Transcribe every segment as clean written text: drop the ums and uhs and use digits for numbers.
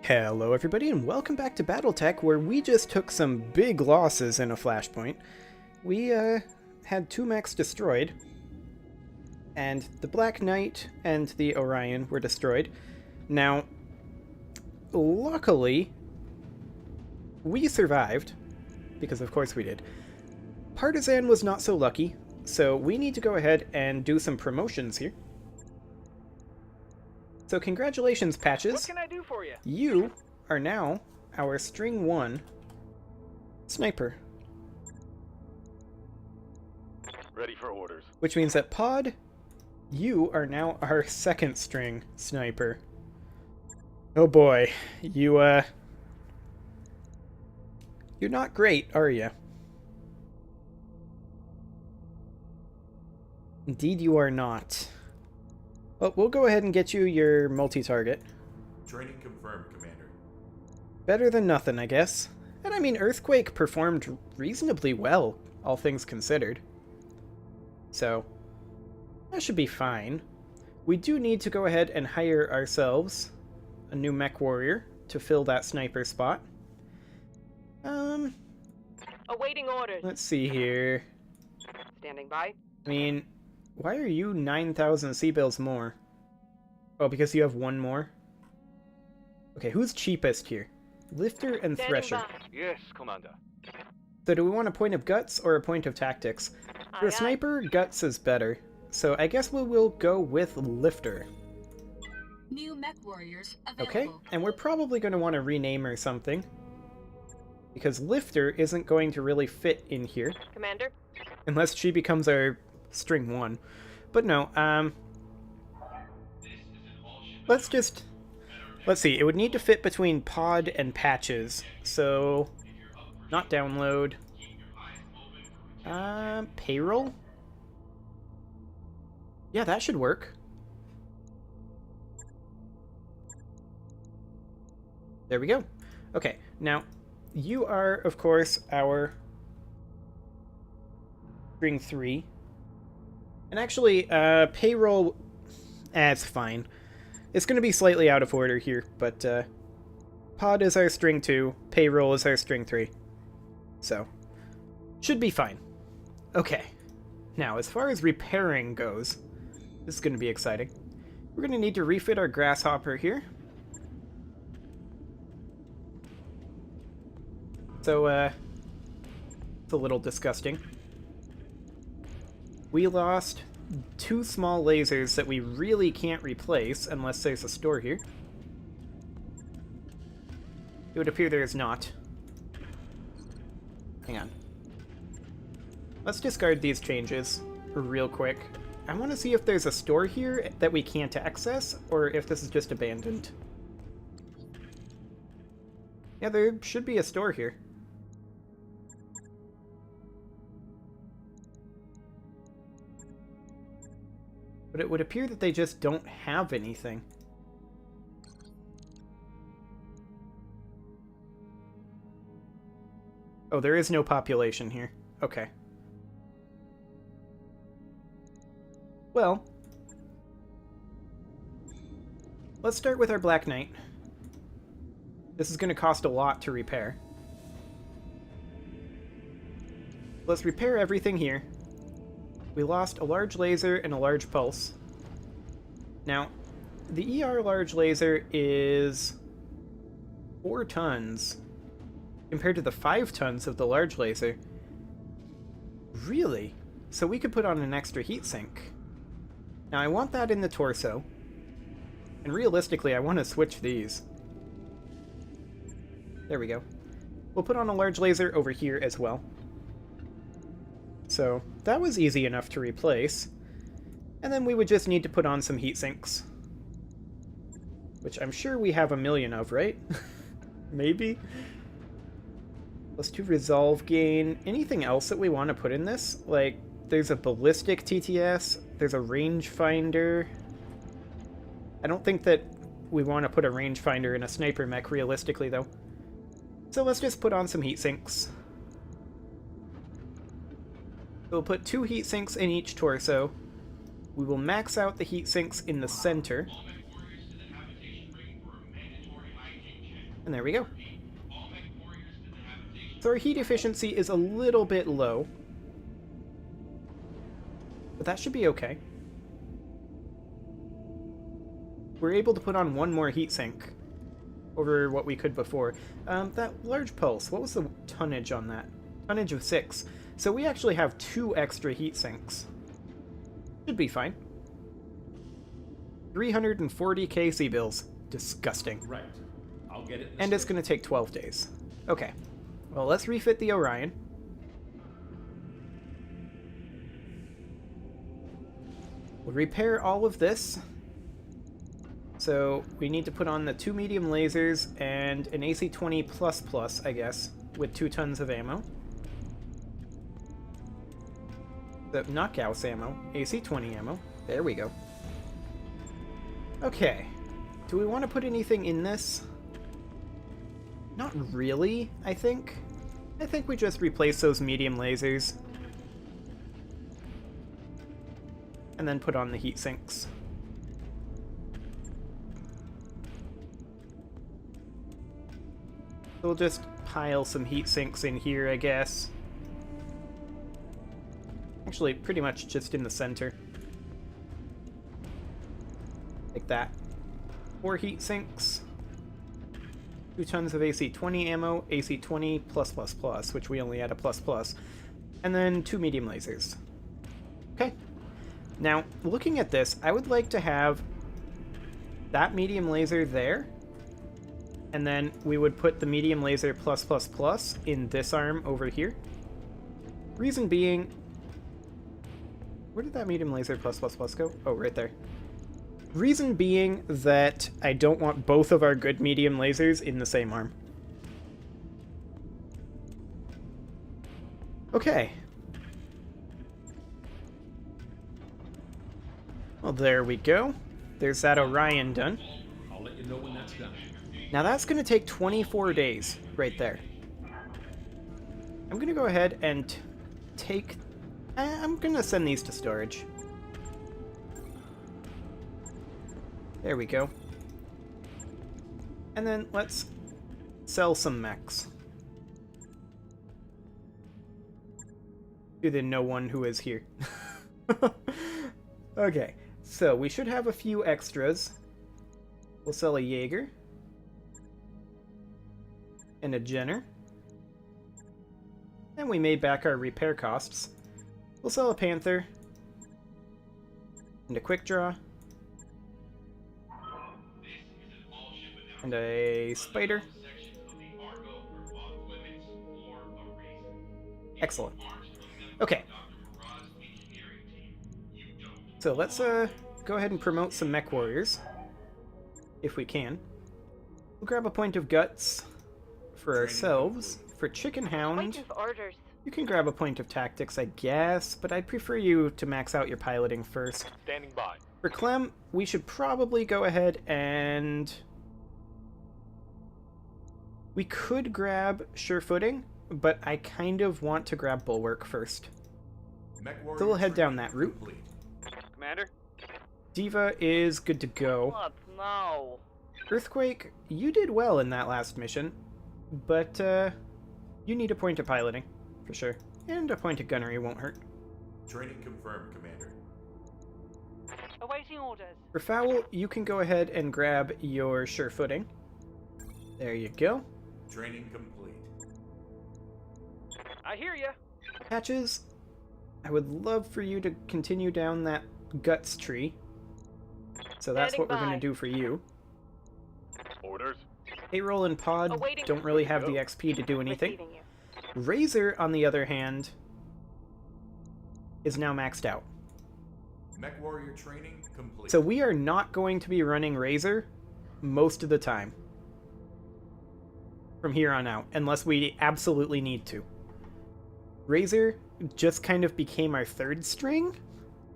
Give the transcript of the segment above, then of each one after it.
Hello everybody and welcome back to BattleTech, where we just took some big losses in a Flashpoint. We had two mechs destroyed, and the Black Knight and the Orion were destroyed. Now, luckily, we survived, because of course we did. Partisan was not so lucky, so we need to go ahead and do some promotions here. So congratulations, Patches. What can I do for you? You are now our String 1 sniper. Ready for orders. Which means that Pod, you are now our second string sniper. Oh boy, you're not great, are you? Indeed you are not. Well, we'll go ahead and get you your multi-target. Training confirmed, Commander. Better than nothing, I guess. And I mean, Earthquake performed reasonably well, all things considered. So, that should be fine. We do need to go ahead and hire ourselves a new mech warrior to fill that sniper spot. Awaiting orders. Let's see here. Standing by. I mean, why are you 9,000 C-bills more? Oh, because you have one more? Okay, who's cheapest here? Lifter and Standing Thresher. by. Yes, Commander. So do we want a point of guts or a point of tactics? For a Aye, aye. sniper, guts is better. So I guess we will go with Lifter. New mech warriors available. Okay, and we're probably going to want to rename her something, because Lifter isn't going to really fit in here, Commander. unless she becomes our String 1. But no, let's see, it would need to fit between Pod and Patches, so not download. Payroll? Yeah, that should work. There we go. Okay, now, you are, of course, our String 3. And actually, payroll, it's fine. It's going to be slightly out of order here, but Pod is our String 2, payroll is our String 3. So, should be fine. Okay, now as far as repairing goes, this is going to be exciting. We're going to need to refit our Grasshopper here. So, it's a little disgusting. We lost two small lasers that we really can't replace unless there's a store here. It would appear there is not. Hang on. Let's discard these changes real quick. I want to see if there's a store here that we can't access, or if this is just abandoned. Yeah, there should be a store here. But it would appear that they just don't have anything. Oh, there is no population here. Okay. Well, let's start with our Black Knight. This is going to cost a lot to repair. Let's repair everything here. We lost a large laser and a large pulse. Now, the ER large laser is 4 tons compared to the 5 tons of the large laser. Really? So we could put on an extra heatsink. Now, I want that in the torso. And realistically, I want to switch these. There we go. We'll put on a large laser over here as well. So, that was easy enough to replace. And then we would just need to put on some heat sinks. Which I'm sure we have a million of, right? Maybe? Let's do resolve gain. Anything else that we want to put in this? Like, there's a ballistic TTS, there's a rangefinder. I don't think that we want to put a rangefinder in a sniper mech realistically, though. So let's just put on some heat sinks. We'll put 2 heat sinks in each torso. We will max out the heat sinks in the center. And there we go. So our heat efficiency is a little bit low. But that should be okay. We're able to put on one more heatsink over what we could before. That large pulse, what was the tonnage on that? Tonnage of 6. So we actually have 2 extra heatsinks. Should be fine. 340 KC bills. Disgusting. Right. I'll get it. And it's going to take 12 days. Okay. Well, let's refit the Orion. We'll repair all of this. So we need to put on the 2 medium lasers and an AC-20++, I guess, with 2 tons of ammo. The not Gauss ammo, AC-20 ammo. There we go. Okay. Do we want to put anything in this? Not really, I think. I think we just replace those medium lasers. And then put on the heat sinks. We'll just pile some heat sinks in here, I guess. Actually, pretty much just in the center. Like that. 4 heat sinks. 2 tons of AC-20 ammo, AC-20+++, which we only had a ++. And then 2 medium lasers. Okay. Now, looking at this, I would like to have that medium laser there. And then we would put the medium laser +++ in this arm over here. Reason being... Where did that medium laser +++ go? Oh, right there. Reason being that I don't want both of our good medium lasers in the same arm. Okay. Well, there we go. There's that Orion done. I'll let you know when that's done. Now that's going to take 24 days right there. I'm going to go ahead and take... I'm going to send these to storage. There we go. And then let's sell some mechs. To the no one who is here. Okay, so we should have a few extras. We'll sell a Jaeger. And a Jenner. And we made back our repair costs. We'll sell a Panther. And a Quick Draw. And a Spider. Excellent. Okay. So let's go ahead and promote some mech warriors. If we can. We'll grab a point of guts for ourselves. For Chicken Hound, Waiting for orders. you can grab a point of tactics, I guess, but I'd prefer you to max out your piloting first. Standing by. For Clem, we should probably go ahead and... We could grab Sure Footing, but I kind of want to grab Bulwark first. So we'll head down that route. Complete. Commander? Diva is good to go. What? No. Earthquake, you did well in that last mission, but you need a point of piloting, for sure. And a point of gunnery won't hurt. Training confirmed, Commander. Awaiting orders. For Fowl, you can go ahead and grab your Sure Footing. There you go. Training complete. I hear ya. Patches, I would love for you to continue down that guts tree. So that's Standing what we're going by. to do for you. Orders. Payroll and Pod Awaiting- don't really have the XP to do anything. Receiving you. Razor, on the other hand, is now maxed out. Mech warrior training complete. So we are not going to be running Razor most of the time. From here on out, unless we absolutely need to. Razor just kind of became our third string,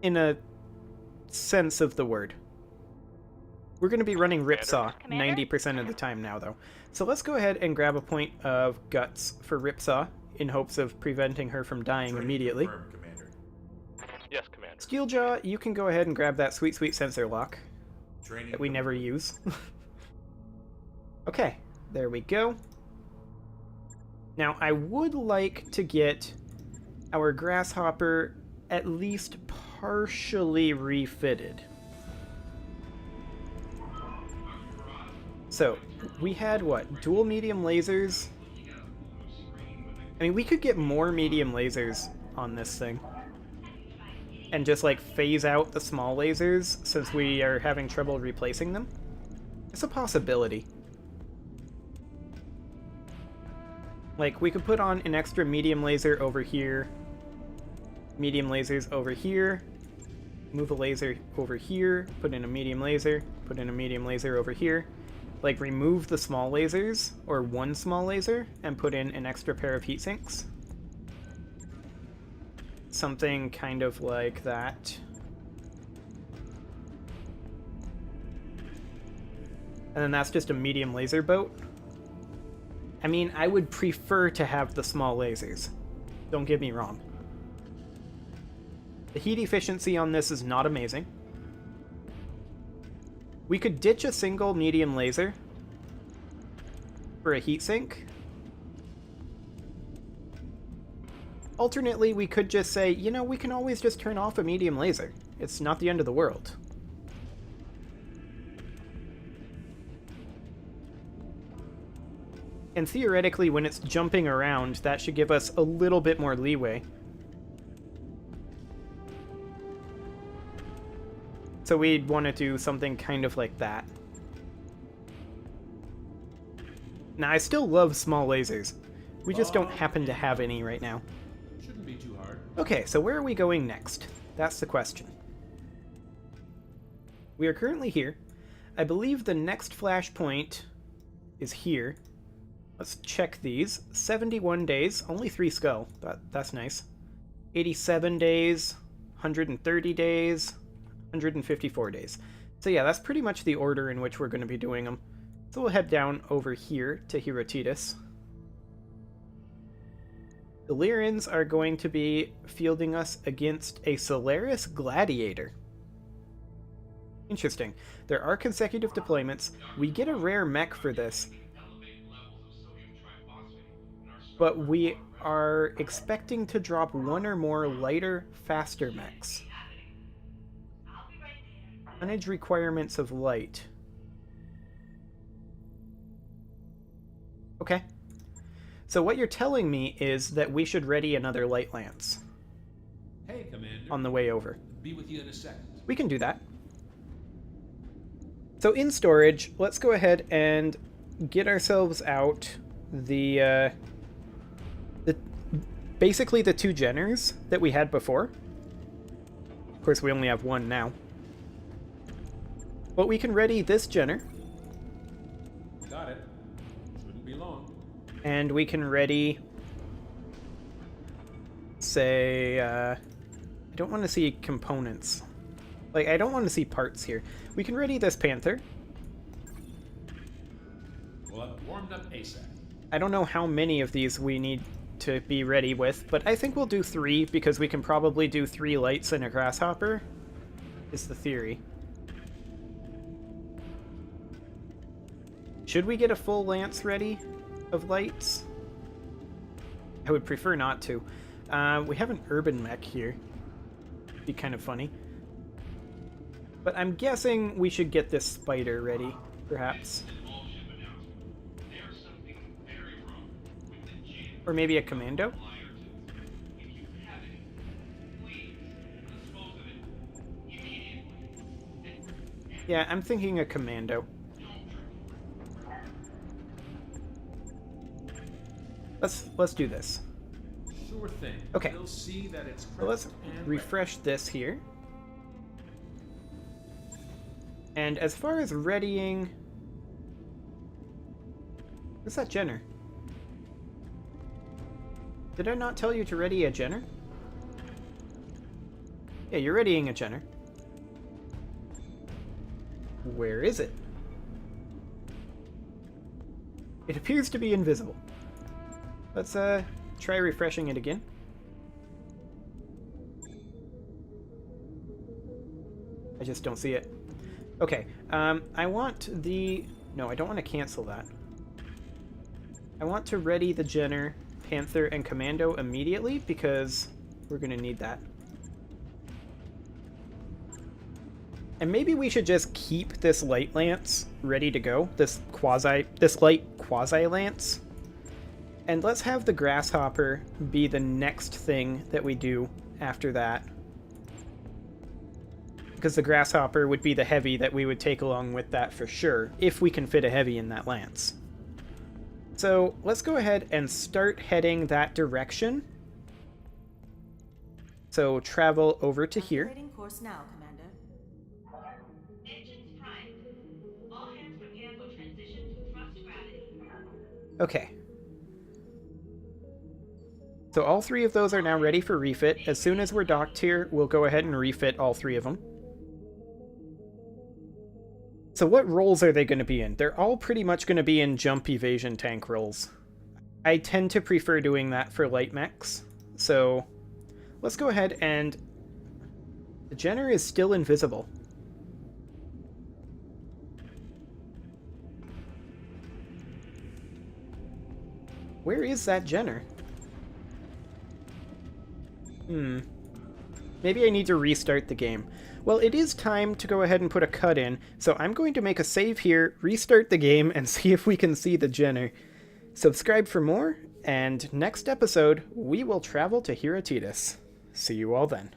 in a sense of the word. We're going to be running Ripsaw Commander? 90% of the time now, though. So let's go ahead and grab a point of guts for Ripsaw, in hopes of preventing her from dying Training immediately. confirmed, Commander. Yes, Commander. Steeljaw, you can go ahead and grab that sweet, sweet sensor lock Training that we never use. Okay, There we go. Now, I would like to get our grasshopper at least partially refitted. So, we had, what, dual medium lasers? I mean, we could get more medium lasers on this thing. And just, like, phase out the small lasers since we are having trouble replacing them. It's a possibility. Like, we could put on an extra medium laser over here. Medium lasers over here. Move a laser over here. Put in a medium laser. Put in a medium laser over here. Like, remove the small lasers, or one small laser, and put in an extra pair of heat sinks. Something kind of like that. And then that's just a medium laser boat. I mean, I would prefer to have the small lasers. Don't get me wrong. The heat efficiency on this is not amazing. We could ditch a single medium laser for a heat sink. Alternately, we could just say, you know, we can always just turn off a medium laser. It's not the end of the world. And theoretically, when it's jumping around, that should give us a little bit more leeway. So we'd want to do something kind of like that. Now, I still love small lasers. We just don't happen to have any right now. Shouldn't be too hard. Okay, so where are we going next? That's the question. We are currently here. I believe the next flashpoint is here. Let's check these. 71 days, only 3 skull. That's nice. 87 days, 130 days, 154 days. So yeah, that's pretty much the order in which we're going to be doing them. So we'll head down over here to Atraitus. The Lyrans are going to be fielding us against a Solaris Gladiator. Interesting. There are consecutive deployments. We get a rare mech for this, but we are expecting to drop 1 or more lighter, faster mechs. Tonnage requirements of light. Okay. So what you're telling me is that we should ready another light lance. Hey, Commander. On the way over. Be with you in a second. We can do that. So in storage, let's go ahead and get ourselves out the basically the 2 Jenners that we had before. Of course, we only have 1 now. But we can ready this Jenner. Got it. Shouldn't be long. And we can ready, say, I don't want to see components. Like, I don't want to see parts here. We can ready this Panther. Well, I've warmed up ASAP. I don't know how many of these we need to be ready with, but I think we'll do 3 because we can probably do 3 lights and a grasshopper, is the theory. Should we get a full lance ready of lights? I would prefer not to. We have an urban mech here. Be kind of funny. But I'm guessing we should get this spider ready, perhaps. Or maybe a commando? Yeah, I'm thinking a commando. Let's do this. Sure thing. Okay. They'll see that it's So let's and refresh this here. And as far as readying... What's that Jenner? Did I not tell you to ready a Jenner? Yeah, you're readying a Jenner. Where is it? It appears to be invisible. Let's try refreshing it again. I just don't see it. Okay, I want the... No, I don't want to cancel that. I want to ready the Jenner, Panther, and Commando immediately because we're going to need that. And maybe we should just keep this light lance ready to go, this light quasi lance. And let's have the grasshopper be the next thing that we do after that. Because the grasshopper would be the heavy that we would take along with that for sure, if we can fit a heavy in that lance. So let's go ahead and start heading that direction. So travel over to here. Activating course now, Commander. Engines primed. All hands prepare for transition to thrust gravity. Okay. So all three of those are now ready for refit. As soon as we're docked here, we'll go ahead and refit all three of them. So what roles are they going to be in? They're all pretty much going to be in jump evasion tank roles. I tend to prefer doing that for light mechs. So let's go ahead and... The Jenner is still invisible. Where is that Jenner? Maybe I need to restart the game. Well, it is time to go ahead and put a cut in, so I'm going to make a save here, restart the game, and see if we can see the Jenner. Subscribe for more, and next episode, we will travel to Atraitus. See you all then.